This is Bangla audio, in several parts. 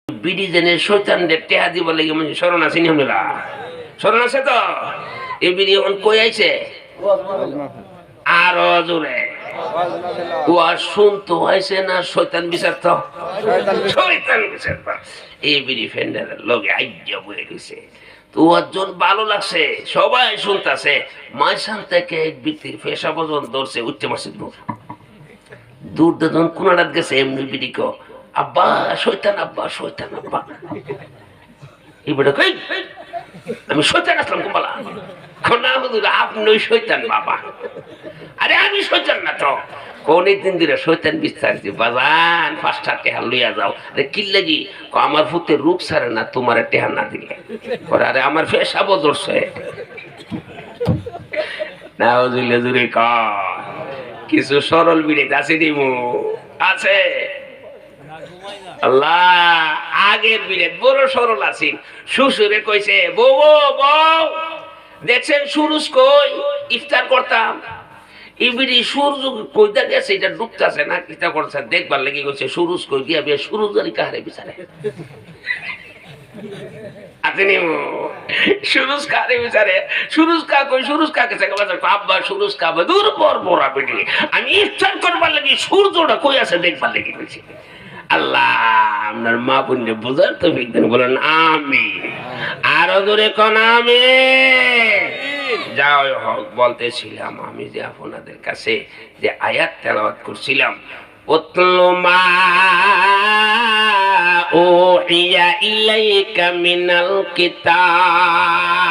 বিডি জেনে শয়তানদের টেহা দিব লাগে মানে স্মরণ আছে নি আমরা স্মরণ আছে তো এই বিডি এখন কই আইছে আরো জোরে ও আর শুনতো আইছে না শয়তান বিচার তো শয়তান বিচার এই বিডি ফেন্ডারের লগে আইয়া বয়ে গেছে তো একজন ভালো লাগছে সবাই শুনতেছে মাইশান থেকে এক ব্যক্তির পেশা পর্যন্ত ধরছে উচ্চ মাসে দূর দূর কোনারাত গেছে এমনি বিডি কো আব্বা শয়তান আব্বা এই বেটা কই আমি শয়তান আসলাম কুম্বালা খোনা হুজুর আপনি শয়তান বাবা আরে আমি শয়তান না তো কোনই দিন ধরে শয়তান বিস্তারিত বাজান পাঁচটা টেহা লইয়া যাও আরে কি লাগি আমার ফুতে রূপ সারে না তোমার টেহা না দিলে আরে আমার পেশা বদলছে না হুজুরে জুরে ক কিছু সরল বিড়ে আছে দিমু আছে আল্লাহ আগের বিড়ে বড় সরল আছে শ্বশুরে কইছে বউ বউ দেখছেন সুরুজ কই ইফতার করতাম ইবিড়ি সূর্য কইতা গেছে এটা ডুবতাছে না কিতা করছে দেখবার লেগে গেছে সুরুজ কই গিয়া বে সুরুজ আলী কাহারে বিচারে আপনি সুরুজ কারে বিচারে সুরুজ কা কই সুরুজ কাকে থেকে বাজার আব্বা সুরুজ কা দূর পর বড়া বেটি আমি ইফতার করবার লাগি সূর্যটা কই আছে দেখবার লেগে গেছে আল্লাহ আপনার মা পুণ্যে বুঝার তো বিজ্ঞান বলেন আমি আরো দূরে কোন আমি যাও হক বলতেছিলাম আমি যে আপনাদের কাছে যে আয়াত তেলাওয়াত করছিলাম উতলু মা উহিয়া ইলাইকা মিনাল কিতাব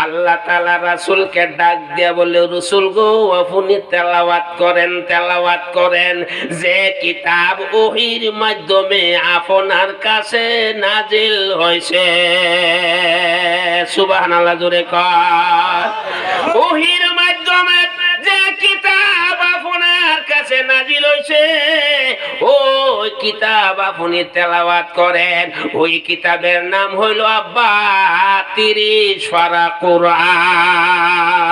আল্লাহ তাআলা রাসূলকে ডাক দিয়া বলে রাসূল গো আপনি তেলাওয়াত করেন যে কিতাব ওহীর মাধ্যমে আপনার কাছে নাজিল হয়েছে সুবহানাল্লাহ জোরে কর ওহীর মাধ্যমে যে কিতাব আপনার কাছে নাজিল হয়েছে ওই কিতাব আপনি তেলাওয়াত করেন ওই কিতাবের নাম হইল আব্বা 30 পারা কোরআন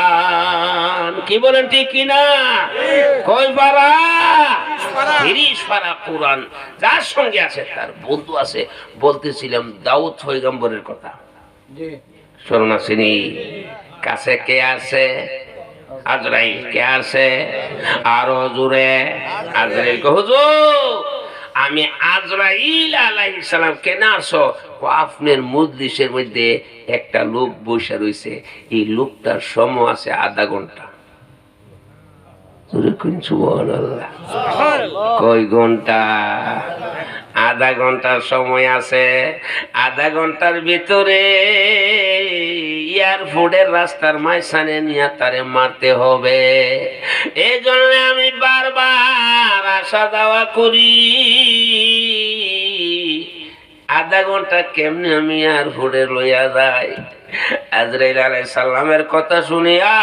কি বলেন ঠিক কিনা কই পারা 30 পারা কোরআন যার সঙ্গে আছে তার বন্ধু আছে বলতেছিলাম দাউদ পয়গম্বরের কথা জি শোনা শুনি কাছে কে আছে আজরাইল কে আছে আরো জোরে আজরাইল কো হুজুর আমি আজরাইল আলাইহিস সালাম কেন আসো আপনার মজলিসের মধ্যে একটা লোক বসে রইছে এই লোকটার সময় আছে আধা ঘন্টা জোরে কোন সুবহানাল্লাহ কয় ঘন্টা আধা ঘন্টার সময় আছে আধা ঘন্টার ভিতরে এয়ারপোর্টের রাস্তার মাঝখানে নিয়ে তারে মারতে হবে এই জন্য আমি বারবার আসা যাওয়া করি আধা ঘন্টা কেমনে আমি এয়ারপোর্টে লইয়া যাই আজরাইল আলাইহিস সালামের কথা শুনিয়া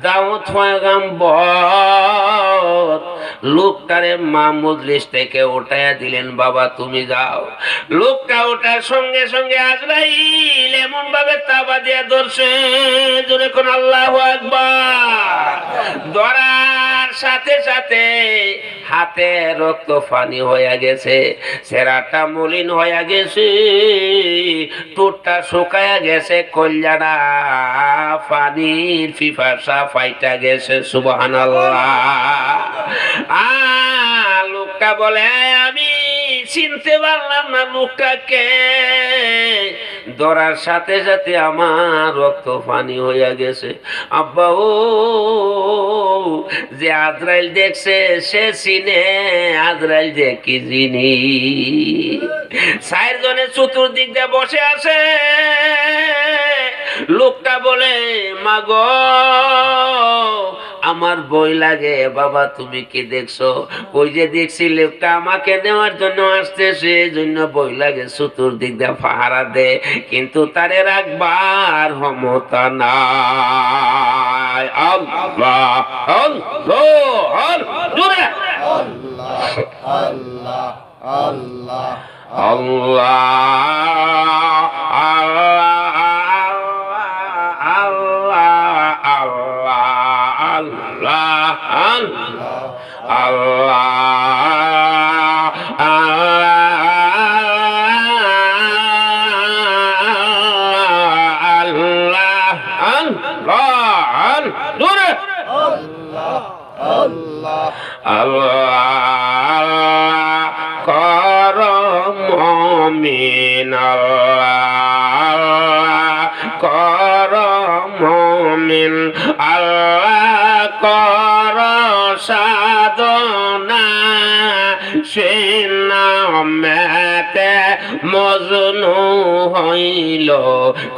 দাউদ পয়গম্বর লোকটারে মা মজলিস থেকে উঠাইয়া দিলেন বাবা তুমি যাও লোকটা ওঠার সঙ্গে সঙ্গে আজরাইল এমন ভাবে তাবা দিয়া ধরছে জোরে কোন আল্লাহু আকবার ধরার সাথে সাথে হাতে রক্ত পানি হয়ে গেছে চেহারাটা মলিন হয়ে গেছে ঠোঁটটা শুকায়া গেছে কলজাটা পানির পিপাসা ফাইটা গেছে সুবহানাল্লাহ লোকটা বলে আমি চিনতে পারলাম না লোকটাকে ধরার সাথে সাথে আমার রক্ত পানি হইয়া গেছে আব্বা ও যে আজরাইল দেখছে সে চিনে আজরাইল যে কি জিনি 4 জনে চতুর্দিক দিয়ে বসে আছে লোকটা বলে মাগো আমার ভয় লাগে বাবা তুমি কি দেখছো ওই যে দেখছি লোকটা আমাকে নেওয়ার জন্য আসতেছে এই জন্য ভয় লাগে চতুর্দিক দিয়ে পাহারা দে কিন্তু তারে রাখবার ক্ষমতা নাই আল্লাহ আল্লাহ জোরে আল্লাহ আল্লাহ আল্লাহ আল্লাহ আল্লাহ আল্লাহ কর মুমিন আল্লাহ কর মুমিন আল্লাহ কর সাধনা সে নামেতে মজনু হইল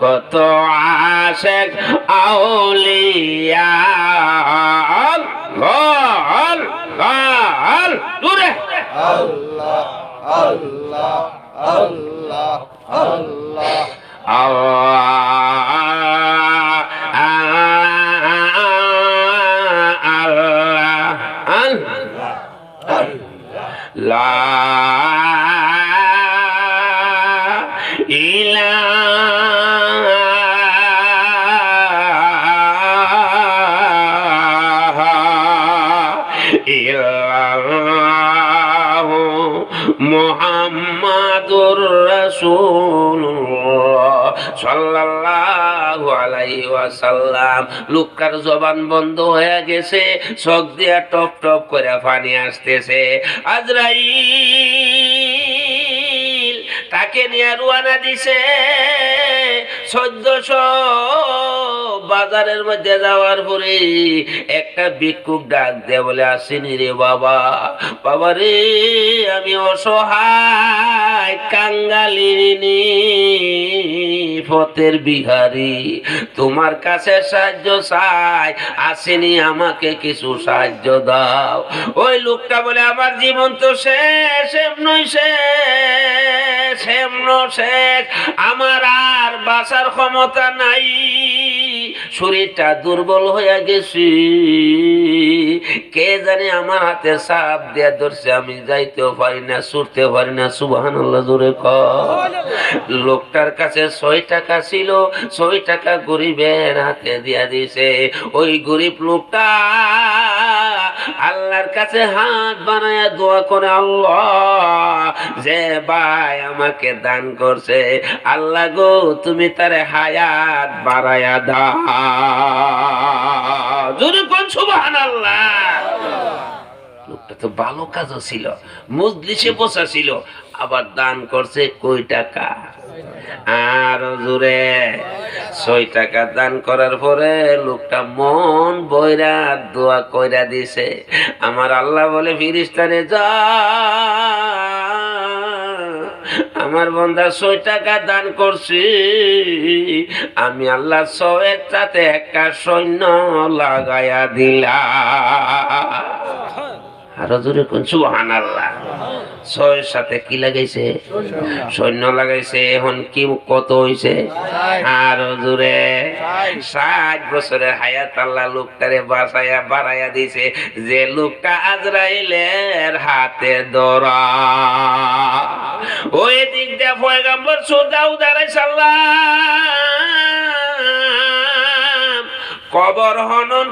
কত আশেক আউলিয়া দূরে আল্লাহ আল্লাহ আল্লাহ আল্লাহ মুহাম্মাদুর রাসূলুল্লাহ সাল্লাল্লাহু আলাইহি ওয়াসাল্লাম। লোকটার জবান বন্ধ হয়ে গেছে, চোখ দিয়া টপ টপ করে পানি আসতেছে। আজরাইল তাকে নিয়ে রওনা দিছে। 1400 বাজারের মধ্যে যাওয়ার পরে একটা ভিক্ষুক ডাক দেয়া বলে, আসেনি রে বাবা, বাবা রে আমি অসহায় কাঙ্গালিনী পথের বিহারি, তোমার কাছে সাহায্য চাই, আসেনি আমাকে কিছু সাহায্য দাও। ওই লোকটা বলে, আমার জীবন তো শেষ, এমনই শেষ, শেষ, আমার আর বাঁচার ক্ষমতা নাই, শরীরটা দুর্বল হয়ে গেছি, কে জানে আমার হাতে সাপ দিয়ে ধরছে, আমি যাইতেও পারি না, ছুটতে পারি না। সুবহানাল্লাহ জোরে কর। লোকটার কাছে 6 টাকা ছিল, 6 টাকা গরিবের হাতে দিয়া দিছে। ওই গরিব লোকটা আল্লাহর কাছে হাত বানায়া দোয়া করে, আল্লাহ যে ভাই আমাকে দান করছে, আল্লাহ গো তুমি তারে হায়াত বাড়ায়া দাও। জোরে কোন সুবহানাল্লাহ। লোকটা তো ভালো কাজও ছিল, মজলিসে বসা ছিল, আবার দান করছে কয় টাকা? আর জোরে 6 টাকা দান করার পরে লোকটা মন বইরা দোয়া কইরা দিছে। আমার আল্লাহ বলে, ফিরিস্তারে যা, আমার বান্দা 6 টাকা দান করছি, আমি আল্লাহ 6-এর সাথে একটা সৈন্য লাগাইয়া দিলাম। আরো জোরে কোন সুবহানাল্লাহ। 6-এর সাথে কি লাগাইছে? সৈন্য লাগাইছে। এখন কি কত হইছে? আরো জোরে 60 বছরের হায়াত আল্লাহ লোকটারে বাঁচাইয়া বাড়াইয়া দিছে, যে লোকটা আজরাইলের হাতে ধরা। ওই দিক দিয়ে পয়গম্বর দাউদ আলাইহিস সালাম কবর খনন